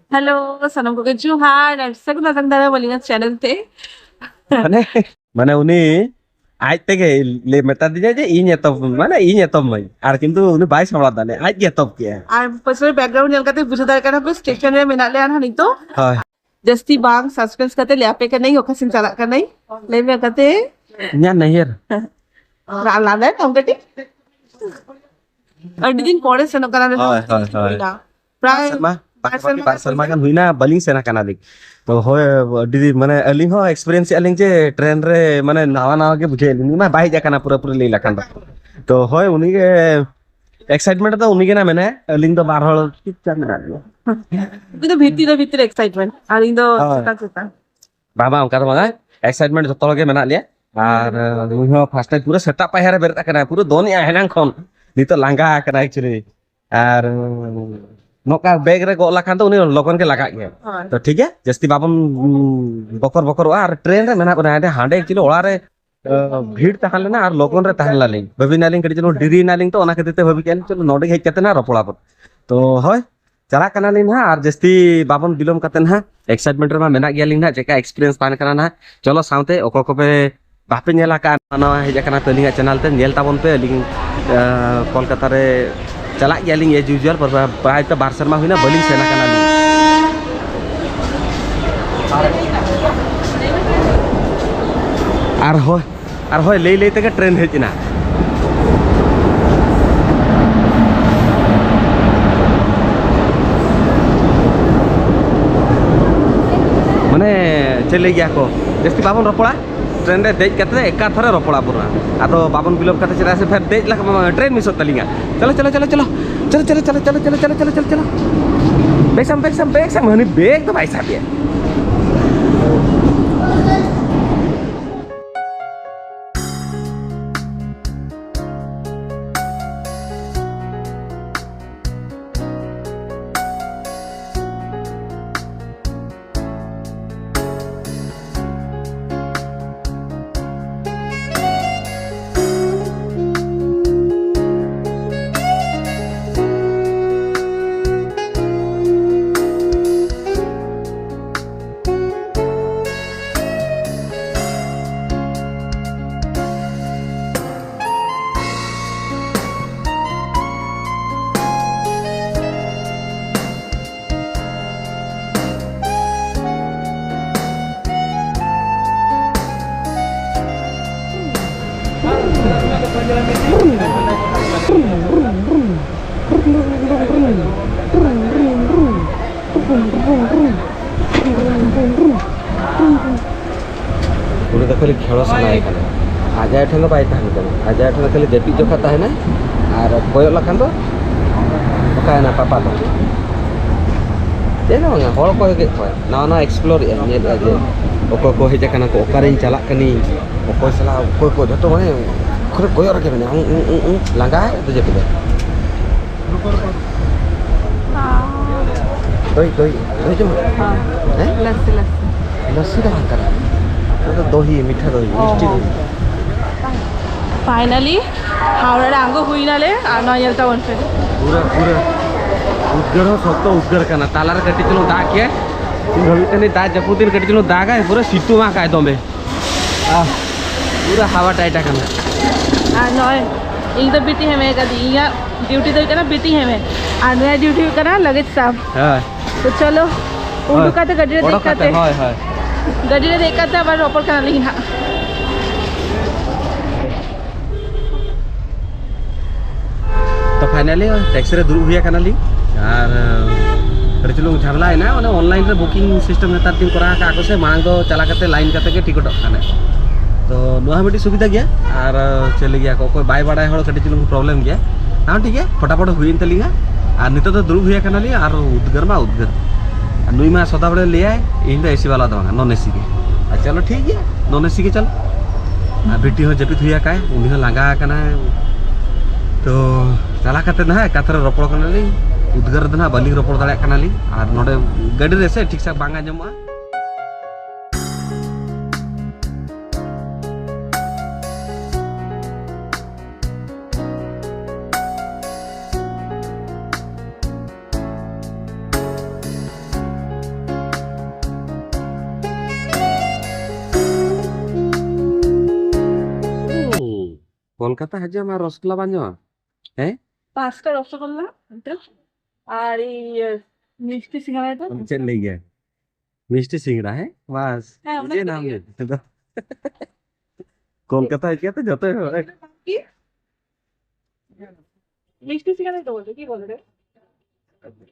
Halo, salam ko kay Juhan. Sagot na tang dara walingan channel te. মানে মানে উনি আজ থেকে মেতা দিয়ে যে ইন এত মানে ইন এত মই আর কিন্তু উনি বাই সামলা দানে আজ এত কি Ar pasal background nyal kate buja dar kana plus station re menale an hanito. হয় Jasti bang suspense kate liape ka nai okasin chala ka nai. Lebe kate nya নাইয়ের lada tam kate. Ar din pore seno kana হয় হয় হয় Pray Sharma পাক Sharma kan huina baling sena kanadik তো হয় দিদি মানে আলিং হ এক্সপেরিয়েন্স আলিং যে ট্রেন রে মানে নাওয়া নাওয়া কে বুঝে নি মা বাই যা কানা পুরা পুরা লেই লাখান তো হয় উনি কে এক্সাইটমেন্ট তো উনি কে না মানে আলিং তো বার হল ঠিক জানা Itu bhitir excitement. Ar indo chata. বাবা অঙ্কার মানে এক্সাইটমেন্ট যত লগে মেনা লিয়া আর উনি হ ফার্স্ট টাইম পুরো সেটআপ পাই হারে বেরতা কানা পুরো দনি হেনাং খন নিতো লাঙ্গা কানা एक्चुअली আর নকা ব্যাগ রে গলা খান তো উনি লগন কে লাগা গে তো ঠিক আছে जस्ती बाबन बकर बकर আর ট্রেন রে মেনা কোনা হাঁডে एक्चुअली ওড়া রে ভিড় তাহান না আর লগন রে তাহান লালিং ভাবি নালিং কড়ি চলো ডিরি নালিং তো ওনা খেতে ভাবি কেন চলো নডে হেজ কাতে না রপড়া পর তো হয় চালা কানা লিন হা আর जस्ती बाबन बिलोम काते ना एक्साइटमेंट रे मा मेना गे लिन ना जेका एक्सपीरियंस पान कना ना चलो साउते ओको को पे बापे नेला का ना हेज कना तो लिंगा चैनल ते नेल ताबन पे लिंग कोलकाता रे चला गे लिंग एज यूजुअल पर प्राय तो बार शर्मा हुइना बलिंग सेना कना लिंग আর হয় লেই লেই থেকে ট্রেন হেজ না মানে চলে গিয়া কো जस्ती बाबन रपड़ा ट्रेन रे देज कते एका थरे रपड़ा पुरा आदो बाबन बिलोम कते चला से फिर देज लग ट्रेन मिस तलिंगा चलो चलो चलो चलो चलो चलो चलो चलो चलो चलो चलो चलो चलो बेग सम हनी बेग तो भाई साहब ये उन्हें तो खाली खेल साना आजा ठेंग बाय आजा ठेंग खाली जपी जोखा तहना और कोयो लखान तो ना पापा तो चेना बांगा हर को हेगे ना ना एक्सप्लोर जे ओको को हेज काना को ओकारिन चला कनी ओको सला ओको को जतो माने खरे कोयो रखे माने लांगा तो जपी दे दही जो हैं लस्सी तो बांका तो दही मीठा दही मिष्टी दही Finally, हावड़ा आंगो हुई नाले और ना यलता वन पे. पूरा पूरा उद्गर सत्तो उद्गर काना तालार कटी चलो दा के भवितने दा जपुदिन कटी चलो दागा पूरा सिटू मा काय दमे पूरा हवा टाइटा काना और ना एक तो बीटी है मैं कदी या ड्यूटी तो करना बीटी है मैं और नया ड्यूटी करना लगेज साहब. हां तो चलो उड़ू का तो गड्डी देखते हाय हाय गड्डी देखते अब रोपड़ करना लेकिन हाँ तो फाइनली टैक्सी रे दुरु हुआ काना ली और कड़ी चलो झगला है ना माने ऑनलाइन रे बुकिंग सिस्टम नेतार दिन करा का को से मांग दो चला करते लाइन करते के टिकट खाने तो नुआ बेटी सुविधा गया और चले गया को बाय बाड़ा हड़ कड़ी चलो प्रॉब्लम गया हां ठीक है फटाफट हुइन तलिंगा और नितो तो दुरु हुआ काना ली और उद्गर नुई मा सदा बड़े ले आए इन तो एसी वाला दवा नॉन एसी के चलो ठीक है नॉन एसी के चल बेटी हो जपित हुआ का उन्हीं लांगा काना तो चला करते ना कथर रपड़ करना ली उद्गार ना बाली रपड़ दाड़ा करना ली और नोडे गाड़ी रे से ठीक सा बांगा जमा কলকাতা হাজে আমার রসগোল্লা বানিও হ্যাঁ 5টা রসগোল্লা এটা আর এই মিষ্টি সিঙ্গারা এটা চেন লেই গে মিষ্টি সিংড়া হ্যাঁ বাস হ্যাঁ, এই যে নাম লে কলকাতা হাজে তো যত কি মিষ্টি সিঙ্গারা তো বলছে কি বলে রে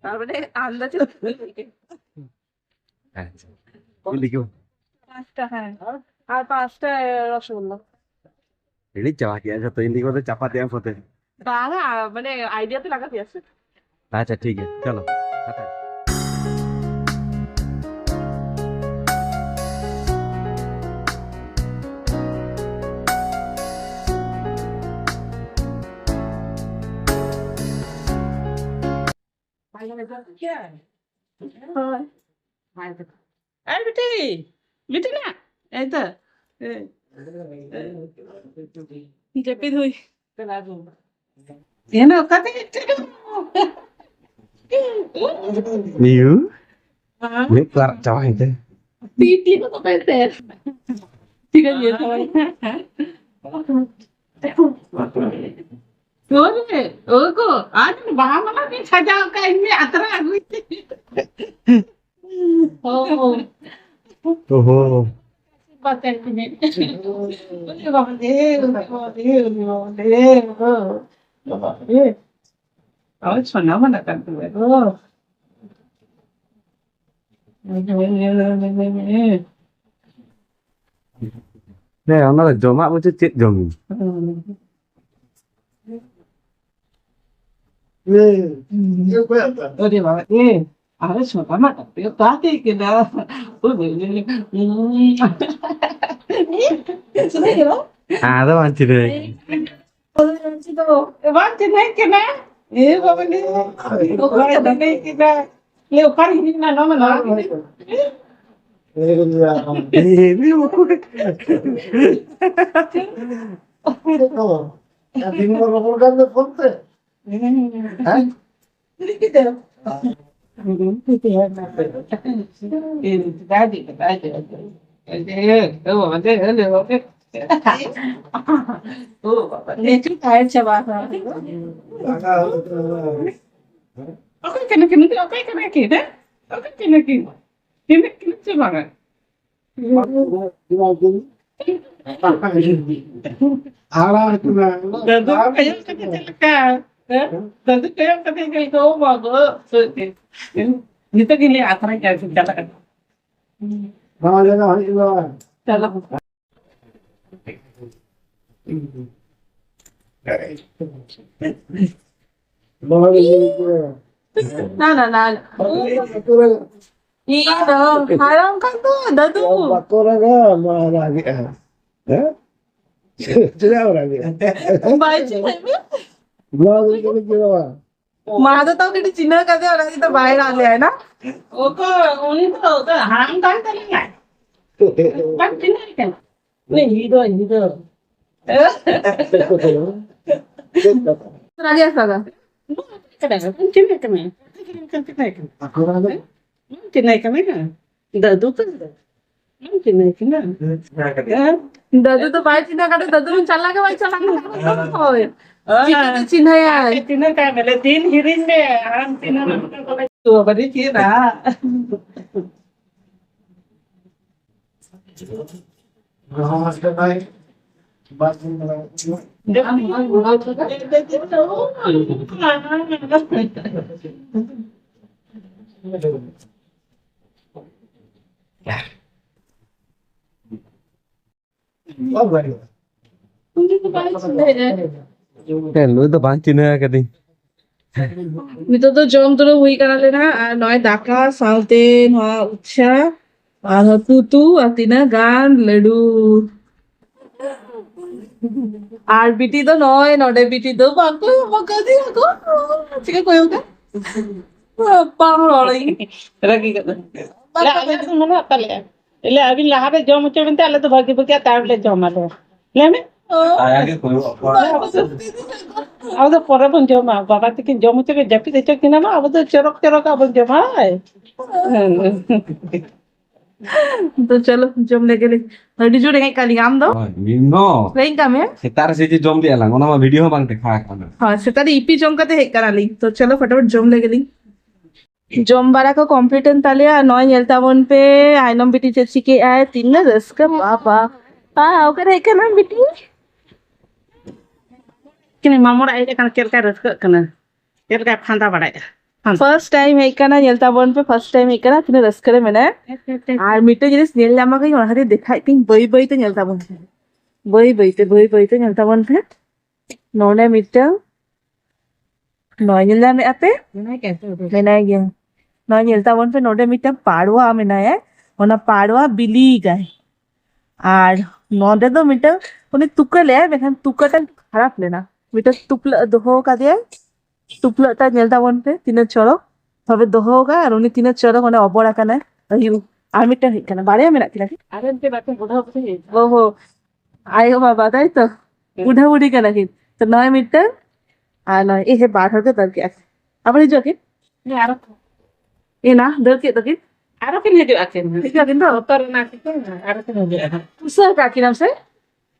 তারপরে আন্দাজে আচ্ছা কি লিখো 5টা হ্যাঁ আর 5টা রসগোল্লা এড়ি চাওয়া কি আছে তো ইন্দি করে চাপা দেয়া ফতে বাবা মানে আইডিয়াতে লাগাতে আছে আচ্ছা ঠিক আছে চলো টাটা এই বেটি বেটি না এই তো চেপে ধুই ಏನು ಕತೆ নিউ নে ক্লার চাওয়া হইতে টিটি কত পেতে ঠিক আছে সবাই ওরে ওগো আজ বাহামলা কি সাজাও কা ইনি আতরা আগুইতে ও ওহো বাতেন তুমি ওরে বাবা রে বাবা রে আজ শোনা মানা করতে ও নে ওনারা জমা বুঝে চেক জমি Oye, va, ahora es una mata, pero tate que nada. ¿Eso me quedó? അത് വാങ്ങിച്ചിട്ട് Va a tener que nada. Va a venir. Va a tener que nada. Leo, cari, no, no me lo hago. Dito gini atrás ya se jalan. Jalan. Na na na. Iya, haram kan tuh, dadu. माझं तो किती चिन्ह कधी आला तिथं बाहेर आले आहे ना उन्हीं तो हाम काय तरी नाही पण चिन्ह काय नाही हिरो हिरो राजी असता का चिन्ह का नाही चिन्ह का नाही का दादू का चिन्ह की ना दादू तो बाहेर चिन्ह काढत दादू पण चालला का बाई चालला होय चिन्ह आहे चिन्ह काय म्हणलं 3 हिरीन दे आराम चिन्ह तू बरी चिन्ह ᱱᱩᱭ ᱫᱚ ᱵᱟᱝ ᱪᱤᱱᱦᱟᱹ ᱟᱠᱟᱫᱤᱧ ᱱᱤᱛᱚᱜ ᱫᱚ ᱡᱚᱢ ᱫᱚ ᱦᱩᱭ ᱠᱟᱱᱟᱞᱮ ᱱᱟ ᱟᱨ ᱱᱚᱜᱼᱚᱭ ᱫᱟᱠᱟ ᱥᱟᱶᱛᱮ ᱱᱚᱣᱟ ᱩᱪᱪᱷᱟ ᱟᱨ ᱛᱩᱛᱩ ᱟᱨ ᱛᱤᱱᱟᱹᱜ ᱜᱟᱱ ᱞᱟᱹᱰᱩ আর বিটি তো নয় নডে বিটি তো বাকু বাকাদি আগো ঠিক আছে কইও কা পান রড়াই রাখি কথা লা আমি তো মনে আতালে এলে আমি লাহারে জম হচ্ছে বিনতে আলে তো ভাগি ভাগি তারলে জমালে লেমে আগে কইও अब तो परे बन जमा बाबा থেকে জম হচ্ছে জাপি দেছ কিনা না अब तो চরক চরক अब জমায় तो चलो जम लेके ले अड़ी जो रेंगे काली आम दो Nino. रेंग का में Setar sih jom dia lang. Ona mah video bang teh kan. हाँ सेता ईपी जम का ते हेक करा ली तो चलो फटाफट जम लेके ली जम बारा को कॉम्पिटेंट ताले आ नॉय येलता वन पे आइनम बिटी चेची के आए तीन ना रस का बाबा ओकर हेक ना बिटी Kini mamor ay kan kelka rasa kana. Kelka phanda badai. First time हेक ना येलता वन पे फर्स्ट टाइम हेक ना तीन रस करे मैंने আর মিটে জিনিস নেল জামা কই ওর হাতে দেখাই তিন বই বইতে নেলতা বন বই বইতে নেলতা বন ফে ননে মিটে নয় নেলা মে আপে মেনাই গিয়া নয় নেলতা বন ফে নডে মিটে পাড়ুয়া মেনায় ওনা পাড়ুয়া বিলি গায় আর নডে তো মিটে উনি তুকলে মেখান তুকাটা খারাপ লেনা মিটে তুকলা দোহ কা দিয়ে টুকলাটা নেলতা বন ফে তিনে চড়ক তবে দোহ গা আর উনি তিনে চড়ক মানে অবড়া কানা আইউ আর মিটে কেন বাড়ে মেনা কিলা Ada te bakal bodoh apa sih? ওহো আইও বাবা তাই তো উঠা উঠি কেন কি তো নয় মিটার আর নয় এই হে বার হতে তার কি আছে আবার এই জকে Ini arah এ না দর কি তো কি kan hidup akan. ঠিক আছে কিন্তু Motor nasi kan arah kan hidup akan. তুষার কাকি নাম সে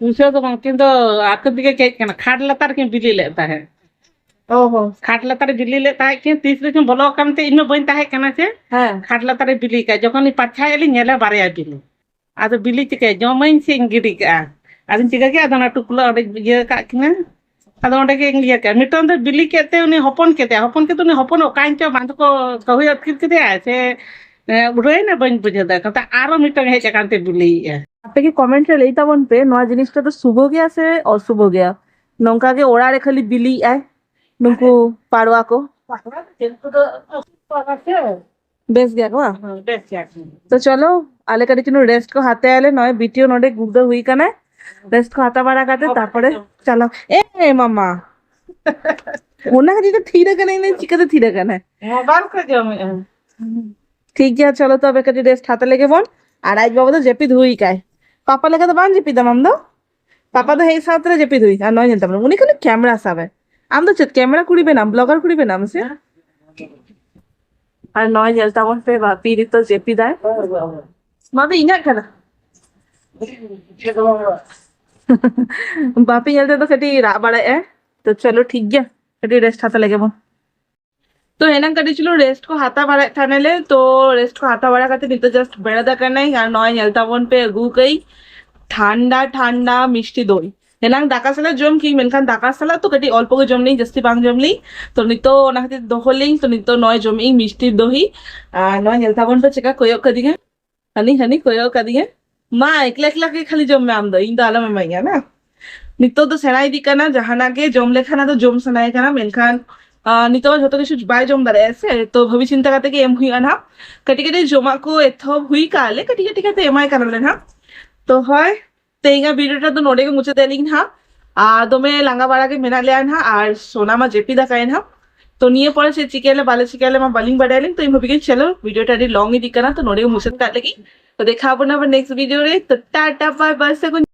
Usaha tu mungkin tu aku tiga kayak kena khad latar kan bili leta hai. ওহো Khad latar bili leta hai kan तीसरे kan bolok kan te ino boin tahe kana se. হ্যাঁ Khad latar bili ka jokon ni patcha eli nyela baraya bili. Ado bili cike jomain sing gidi ka. Ado cike ke ado na tukula ode ye ka kina. Ado ode ke ngiya ka. Miton tu bili kete uni hopon kete uni hopon okain cho bantu ko kahui atkit kete se. Udah na boin bujada kata aro miton he jakan te bili ya. আপনি comment রে লেইতা বন pay নয় জিনিসটা তো শুভ গিয়া সে অশুভ গিয়া নঙ্কা के ওড়া রে খালি বিলি আয় নুকু পাড়ুয়া को বেশ গিয়া को तो चलो आले करी चुनु रेस्ट को हाथे आले नय वीडियो नडे गुदो हुई कने रेस्ट को हाथा बाड़ा काते तारपरे चलो ए मामा ओना करी तो थीरे कने ने चिकते थीरे कने Mobile ko jom. ठीक गया चलो तो अब करी रेस्ट हाथे लेके बोन আর আজ বাবা তো জেপি ধুই কায় পাপা লেগে তো বান জেপি দাম আমদো পাপা তো হেই সাথে জেপি ধুই আর নয় জানতাম না উনি খালি ক্যামেরা সাবে আমদো চেত ক্যামেরা কুড়িবে না ব্লগার কুড়িবে না আমসে আর নয় জানতাম পে বাপি তো জেপি দেয় মাবে ইনা কেন বাপি জানতে তো সেটি বাড়ায় তো চলো ঠিক গিয়া সেটি রেস্ট হাতে লেগে বোন तो हेना कटी चलो रेस्ट को हाथा बाड़ा थाने ले तो रेस्ट को हाथा बाड़ा करते नहीं तो जस्ट बेड़ा दा करना ही यार नॉय नेलता वन पे गु गई ঠান্ডা ঠান্ডা মিষ্টি দই হেনাং দাকা সালা জম কি মেনখান দাকা সালা তো কটি অল্প জম নেই জস্তি বাং জমলি তো নিতো ওনা খাতে দহলি তো নিতো নয় জমি মিষ্টি দহি আর নয় নেলতা वन पे চেকা কয়ক কদিগে হানি হানি কয়ক কদিগে মা একলা একলা के খালি জম में आम दो इन तो आलम में माइया ना नितो तो सेनाई दी करना जहाना के जम लेखाना तो जम सनाई करना मेनखान नितो झोतो किछु बाय जम दारे ऐसे तो भवि चिंता करते कि एम हुई अना कटी कटी जमा को एथो हुई काले कटी कटी करते एमआई करले ना तो হয় তেইগা ভিডিওটা তো নোডে মুছে দেলিন হা দমে লাঙ্গা বাড়া के मेना ले ना আর সোনা মা জেপি দা কাইন হা তো নিয়ে পরে সে চিকেলে বালে চিকেলে মা বালিং বাড়াইলেন তো এই ভাবি চলো ভিডিওটা রি লং ই দিকনা তো নোডে মুছে কাট লাগি তো দেখা হবে না নেক্সট ভিডিও রে তো টাটা বাই বাই से